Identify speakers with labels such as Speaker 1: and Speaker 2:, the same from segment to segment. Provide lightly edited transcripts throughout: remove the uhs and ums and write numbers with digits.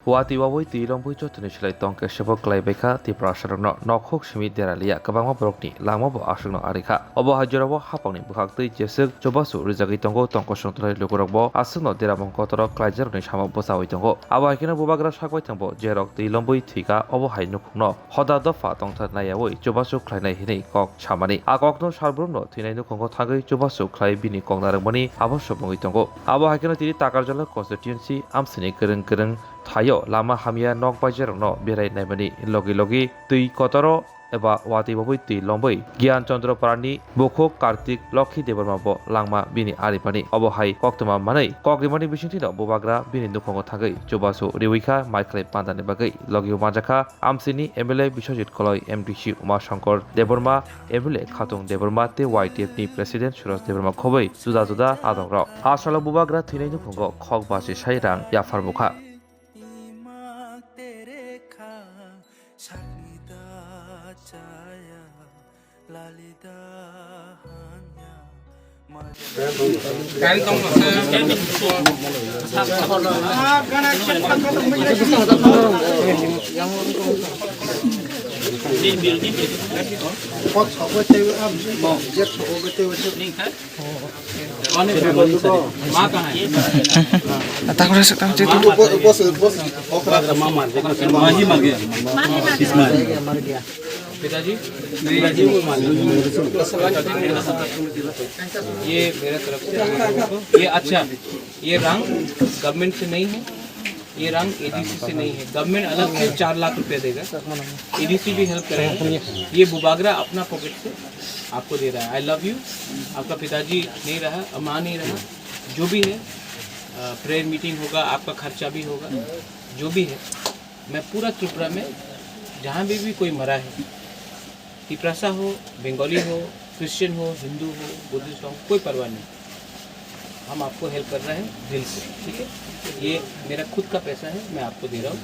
Speaker 1: Huati wawoi ti lombu chotuni silai tongke sebok klai beka ti prasarno nokhok simi deralia kabangma brokni lama bo asungno arika obo hajorabo hapangni bukhaktui jesek jobasu rijagi tongo tongko songtrai lugurokbo asungno deramong kotoro klaijarni samok bosawai tongo abo haikeno bubagra sakbai tangbo jerok ti lombui thika obo hai nukungno hoda dofa tongthar nayawoi jobasu klainai hinei kok samani akokno sarbrumno thinai nukungo thagai jobasu klai bini kongnarangmani abo sobongoi tongo abo haikeno tini takarjala constituency amsini kereng Thayo lama hamia nok bajarno berai naimani logi logi tui kotoro eba wati babui tui lomboi Gyan Chandra Prani Bokho Kartik Lokhi Debarma bo langma bini aripani obo hai koktuma manai kokrimani bisingtino bubagra bini nukongo thagai jobasu riwika Michael Pandane bagai logi umajaka amsini MLA Biswajit Koloi MDC Uma Shankar Debarma MLA Khatung Debarma te YTF ni President Suraj Debarma khobai juda adongra asala bubagra thinai nukongo khokbasi sairang yafarbuka
Speaker 2: पिताजी वो ये मेरे तरफ से ये अच्छा ये रंग गवर्नमेंट से नहीं है ये रंग एडीसी से नहीं है गवर्नमेंट अलग से 4 लाख रुपए देगा एडीसी भी हेल्प करेगा ये बुबागरा अपना पॉकेट से आपको दे रहा है आई लव यू आपका पिताजी नहीं रहा अम्मा नहीं रहा जो भी है प्रेयर मीटिंग होगा आपका खर्चा भी होगा जो भी है मैं पूरा त्रिपुरा में जहाँ भी कोई मरा है तिपरासा हो बंगाली हो क्रिश्चियन हो हिंदू हो बुद्धिस्ट हो कोई परवाह नहीं हम आपको हेल्प कर रहे हैं दिल से ठीक है ये मेरा खुद का पैसा है मैं आपको दे रहा हूँ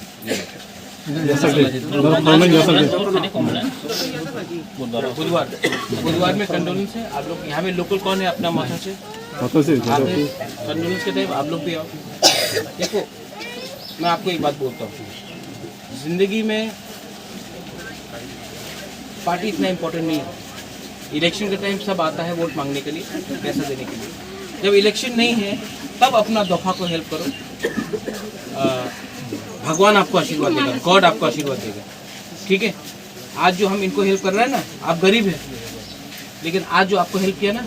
Speaker 2: बुधवार में कंडोलेंस है आप लोग यहाँ में लोकल कौन है अपना माथा से कंडोलेंस के टाइम आप लोग भी आओ देखो मैं आपको एक बात बोलता हूँ जिंदगी में पार्टी इतना इम्पोर्टेंट नहीं है इलेक्शन के टाइम सब आता है वोट मांगने के लिए पैसा देने के लिए जब इलेक्शन नहीं है तब अपना दफा को हेल्प करो भगवान आपको आशीर्वाद देगा गॉड आपको आशीर्वाद देगा ठीक है आज जो हम इनको हेल्प कर रहे हैं ना आप गरीब हैं लेकिन आज जो आपको हेल्प किया ना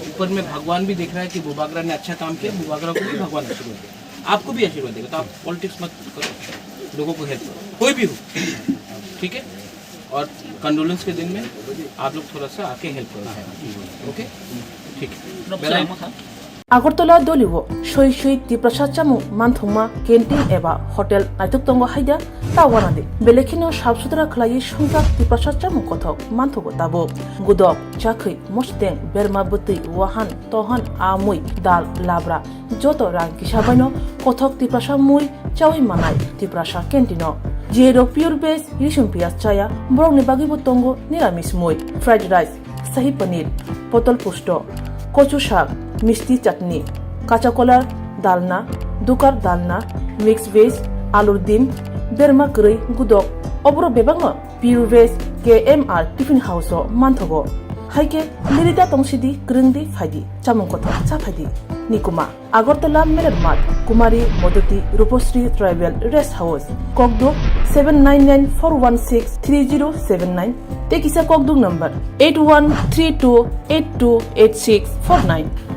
Speaker 2: ऊपर में भगवान भी देख रहा है कि बुबागरा ने अच्छा काम किया बुबागरा को भी भगवान आशीर्वाद देगा आपको भी आशीर्वाद देगा तो आप पॉलिटिक्स मत करो लोगों को हेल्प करो कोई भी हो ठीक है और कंडोलेंस के दिन में आप लोग थोड़ा सा आके हेल्प करो ओके ठीक है
Speaker 3: আগরতলা দলিও সই সই তিপ্রাসা চামু মানথংমা কেন্টিন এবা হোটেল নাইতুক তঙ্গ হাইদা তাওয়ানাদে বেলেখিনো সাবসুতরা খলাই সংজাক তিপ্রাসা চামু কথক মানথব তাবো গুদক চাখৈ মস্তেং বেরমা বতৈ ওয়াহান তহান আমুই দাল লাব্রা যত রাং কিসাবাইনো কথক তিপ্রাসা মুই চাওই মানাই Tiprasa canteen zero pure base রিসুম পিয়াজ চায়া বরংনি বাগিবো তঙ্গ নিরামিষ মুই ফ্রাইড রাইস শাহী পনির পটল পুষ্ট কচু শাক মিষ্টি চাটনি কাঁচা কলার ডালনা দুকার ডালনা মিক্স ভেজ আলুর ডিম বেরমা গৈ গুদক অবর বেবাং pure veg KMR tiffin house মানথব হাইকে লিরিদা তংসিদি গ্রংদি ফাইদি চামং কথা চা ফাইদি নিকুমা আগরতলা মেরের মাঠ কুমারী মদতি রূপশ্রী ট্রাইবেল রেস্ট হাউস ককদুক 7994163079 টেকিসা ককদুক নাম্বার 8132828649